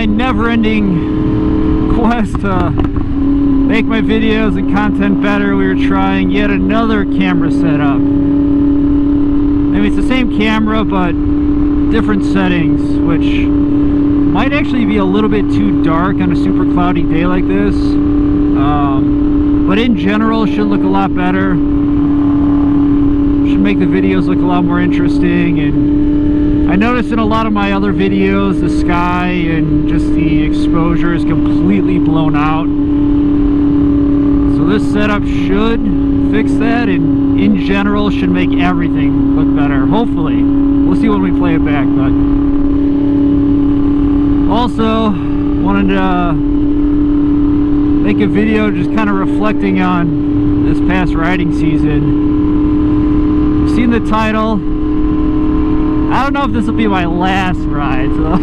my never-ending quest to make my videos and content better, we were trying yet another camera setup. I mean, it's the same camera, but different settings, which might actually be a little bit too dark on a super cloudy day like this. But in general, should look a lot better. Should make the videos look a lot more interesting. And I noticed in a lot of my other videos, the sky and just the exposure is completely blown out. So this setup should fix that, and in general should make everything look better. Hopefully. We'll see when we play it back. But also wanted to make a video just kind of reflecting on this past riding season. You've seen the title. I don't know if this will be my last ride, so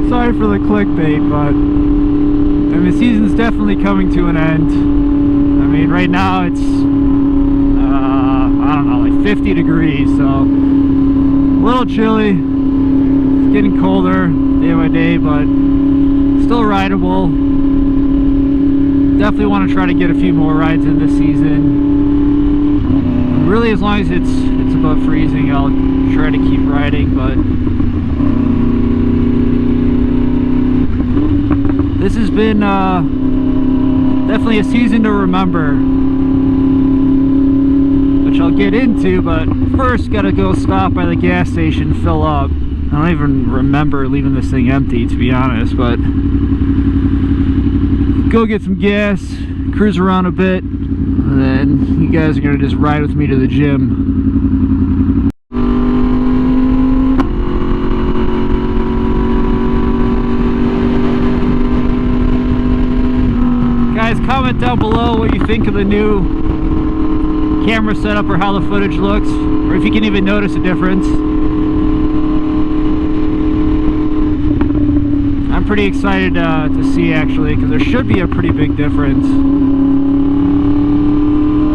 sorry for the clickbait, but I mean, the season's definitely coming to an end. I mean, right now it's I don't know, like 50 degrees, so a little chilly. It's getting colder day by day, but still rideable. Definitely want to try to get a few more rides in this season. Really, as long as it's above freezing, I'll try to keep riding. But this has been definitely a season to remember, which I'll get into. But first, gotta go stop by the gas station, fill up. I don't even remember leaving this thing empty, to be honest, but go get some gas, cruise around a bit, and then you guys are gonna just ride with me to the gym. Guys, comment down below what you think of the new camera setup, or how the footage looks, or if you can even notice a difference. I'm pretty excited to see, actually, because there should be a pretty big difference.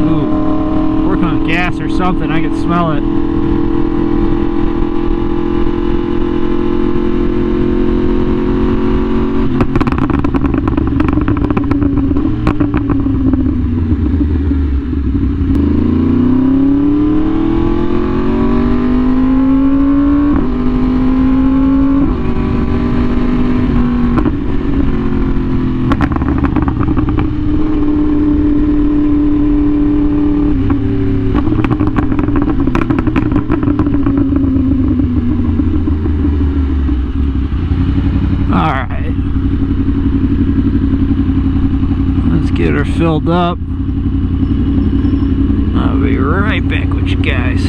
Ooh, working on gas or something, I can smell it. Filled up. I'll be right back with you guys.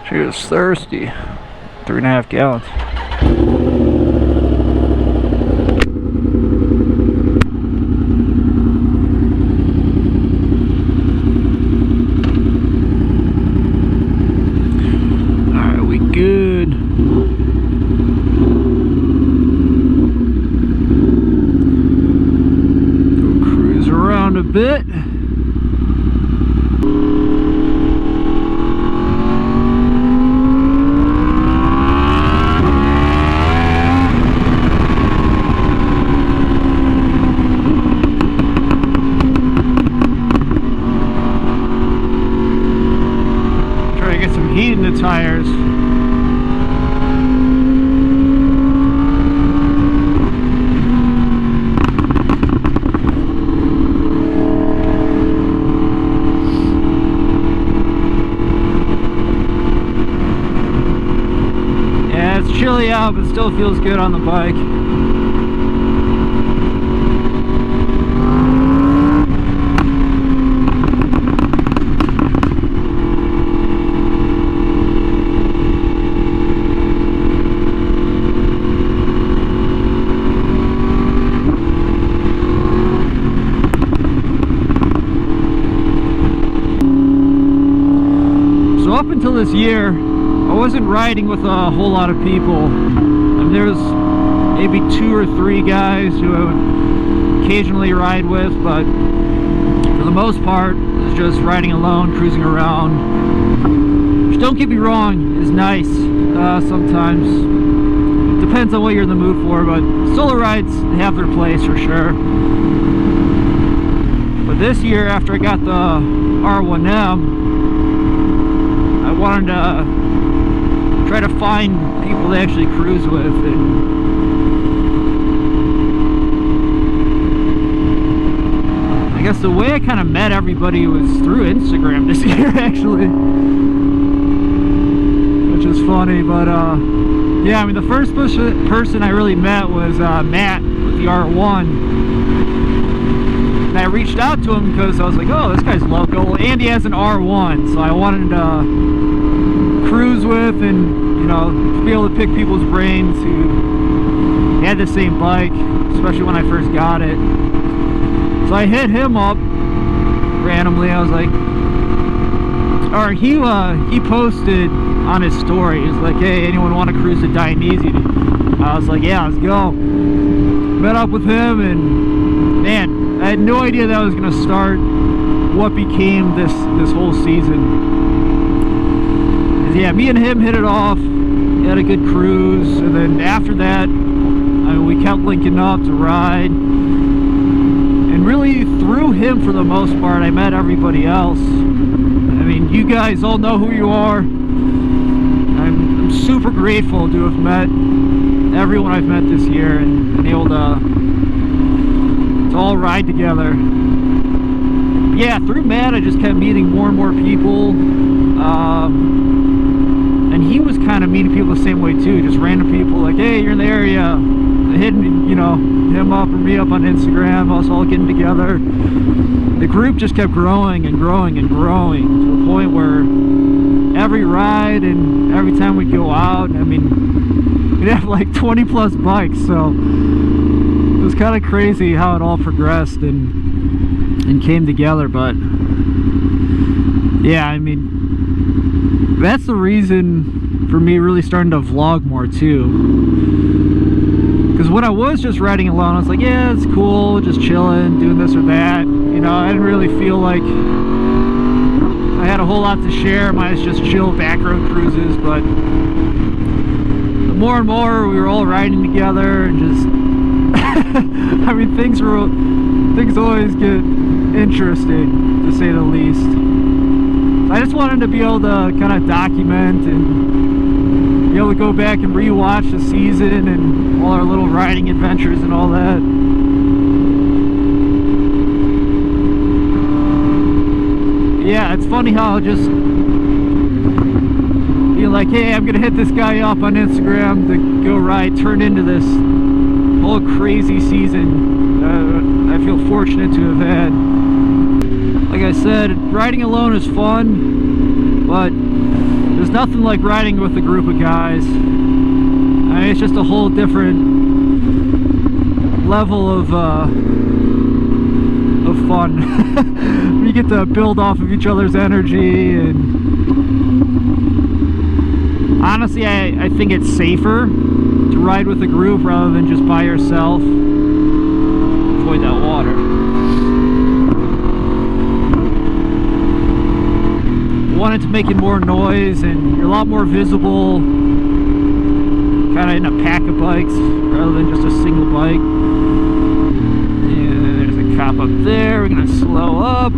She was thirsty. 3.5 gallons. Bit. Try to get some heat in the tires. Chilly out, but still feels good on the bike. So up until this year, I wasn't riding with a whole lot of people. I mean, there's maybe 2 or 3 guys who I would occasionally ride with, but for the most part, is just riding alone, cruising around. Which, don't get me wrong, is nice sometimes. It depends on what you're in the mood for, but solo rides have their place for sure. But this year, after I got the R1M, I wanted to try to find people to actually cruise with, and I guess the way I kind of met everybody was through Instagram this year, actually, which is funny. But yeah, I mean, the first person I really met was Matt with the R1, and I reached out to him because I was like, oh, this guy's local and he has an R1, so I wanted to cruise with and, you know, be able to pick people's brains who had the same bike, especially when I first got it. So I hit him up randomly. I was like, or he posted on his story. He was like, hey, anyone want to cruise to Dionysian? I was like, yeah, let's go. Met up with him, and man, I had no idea that was gonna start what became this whole season. Yeah, me and him hit it off. We had a good cruise, and then after that, I mean, we kept linking up to ride. And really, through him, for the most part, I met everybody else. I mean, you guys all know who you are. I'm super grateful to have met everyone I've met this year and been able to all ride together. Yeah, through Matt, I just kept meeting more and more people. And he was kind of meeting people the same way too, just random people like, hey, you're in the area, hitting, you know, him up or me up on Instagram, us all getting together. The group just kept growing and growing and growing to the point where every ride and every time we'd go out, I mean, we'd have like 20 plus bikes, so it was kind of crazy how it all progressed and came together. But yeah, I mean, that's the reason for me really starting to vlog more too. Because when I was just riding alone, I was like, yeah, it's cool, just chilling, doing this or that. You know, I didn't really feel like I had a whole lot to share. Mine was just chill back road cruises. But the more and more we were all riding together and just I mean, things always get interesting, to say the least. I just wanted to be able to kind of document and be able to go back and rewatch the season and all our little riding adventures and all that. Yeah, it's funny how just being like, hey, I'm gonna hit this guy up on Instagram to go ride, turned into this whole crazy season I feel fortunate to have had. Like I said, riding alone is fun, but there's nothing like riding with a group of guys. I mean, it's just a whole different level of fun. You get to build off of each other's energy, and honestly, I think it's safer to ride with a group rather than just by yourself. Avoid that water. Wanted to make it more noise, and you're a lot more visible kind of in a pack of bikes rather than just a single bike. And there's a cop up there. We're gonna slow up.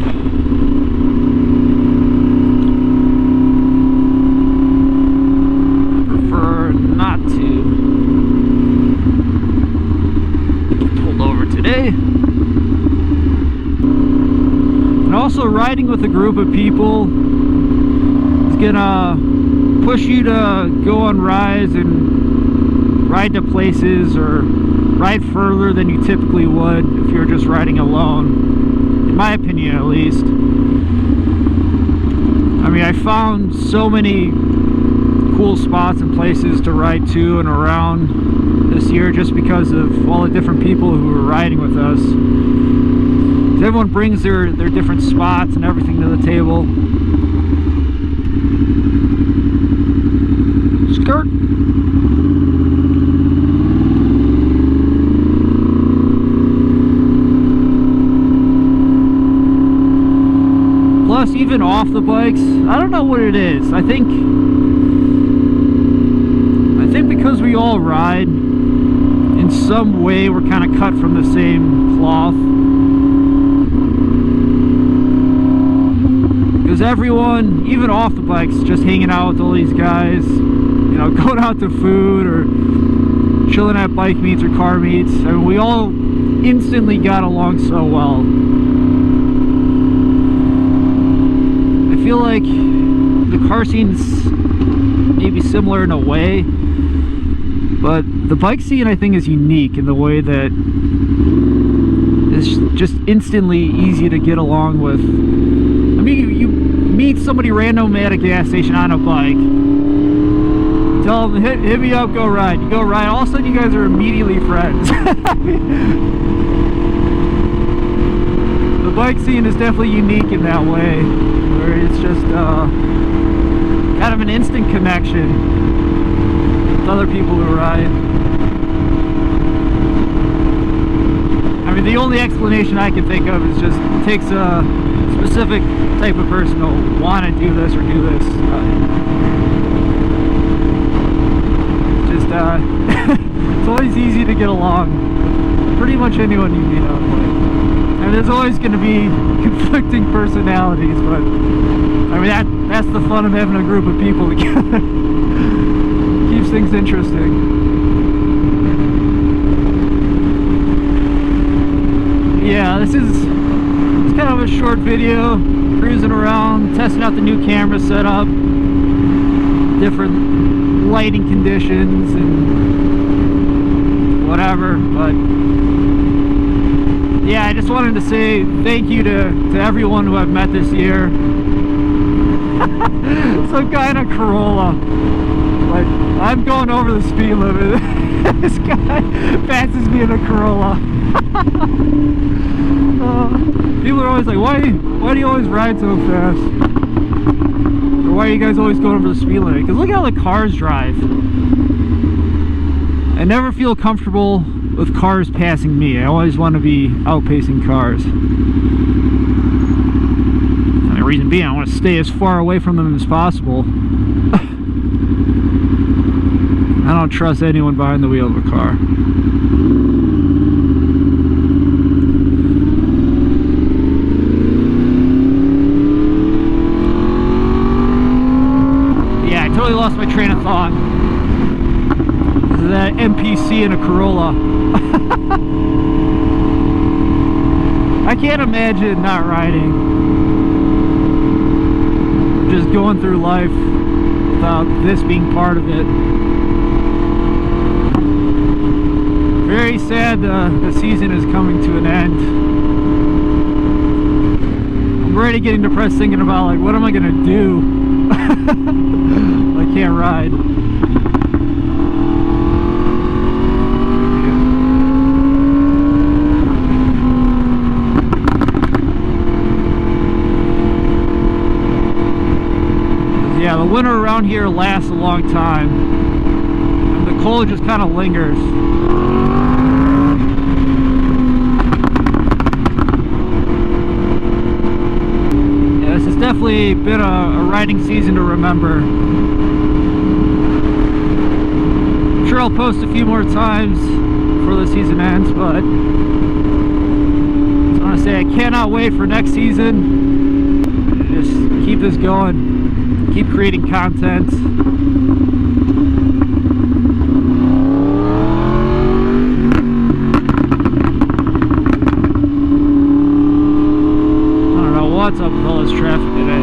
I prefer not to get pulled over today. And also, riding with a group of people gonna push you to go on rides and ride to places or ride further than you typically would if you're just riding alone, in my opinion at least. I mean, I found so many cool spots and places to ride to and around this year just because of all the different people who were riding with us. 'Cause everyone brings their different spots and everything to the table. Skirt. even off the bikes, I don't know what it is. I think because we all ride, in some way we're kind of cut from the same cloth. Because everyone, even off the bikes, just hanging out with all these guys, you know, going out to food or chilling at bike meets or car meets. I mean, we all instantly got along so well. I feel like the car scene's maybe similar in a way, but the bike scene, I think, is unique in the way that it's just instantly easy to get along with. I mean, you meet somebody random at a gas station on a bike, tell them, hit me up, go ride. You go ride, all of a sudden you guys are immediately friends. The bike scene is definitely unique in that way, where it's just kind of an instant connection with other people who ride. I mean, the only explanation I can think of is just it takes a specific type of person to want to do this or do this. It's always easy to get along with pretty much anyone you meet on the bike. And there's always going to be conflicting personalities, but I mean that's the fun of having a group of people together. Keeps things interesting. Yeah, it's kind of a short video, cruising around, testing out the new camera setup, different lighting conditions and whatever. But yeah, I just wanted to say thank you to everyone who I've met this year. Some guy in a Corolla, like, I'm going over the speed limit. This guy passes me in a Corolla. People are always like, why do you always ride so fast? Or why are you guys always going over the speed limit? Because look how the cars drive. I never feel comfortable with cars passing me. I always want to be outpacing cars. And the reason being, I want to stay as far away from them as possible. I don't trust anyone behind the wheel of a car. Yeah, I totally lost my train of thought. This is that NPC in a Corolla. I can't imagine not riding. Just going through life without this being part of it. Very sad the season is coming to an end. I'm already getting depressed thinking about, like, what am I gonna do? I can't ride. Yeah, the winter around here lasts a long time, and the cold just kind of lingers. Yeah, this has definitely been a riding season to remember. I'm sure I'll post a few more times before the season ends, but I just want to say I cannot wait for next season. Just keep this going. Keep creating content. I don't know what's up with all this traffic today.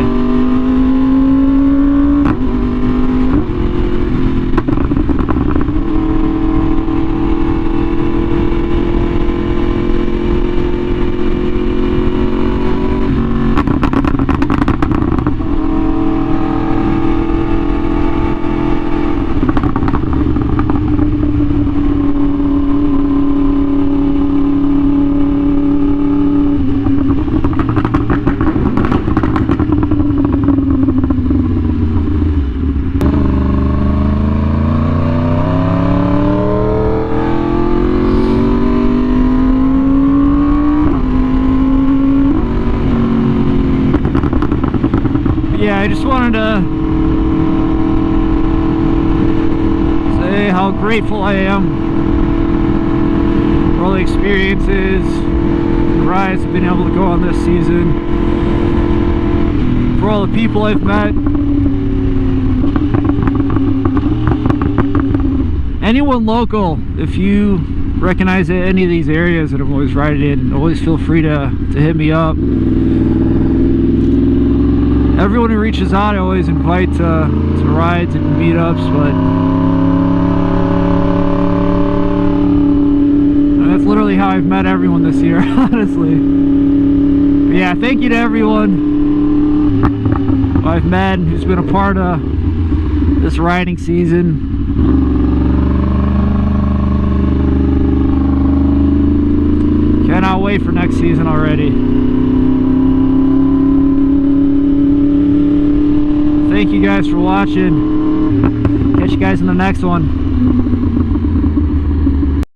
just wanted to say how grateful I am for all the experiences, the rides I've been able to go on this season, for all the people I've met. Anyone local, if you recognize any of these areas that I'm always riding in, always feel free to hit me up. Everyone who reaches out I always invite to rides and meetups, but that's literally how I've met everyone this year, honestly. But yeah, thank you to everyone who I've met and who's been a part of this riding season. Cannot wait for next season already. Thank you guys for watching. Catch you guys in the next one.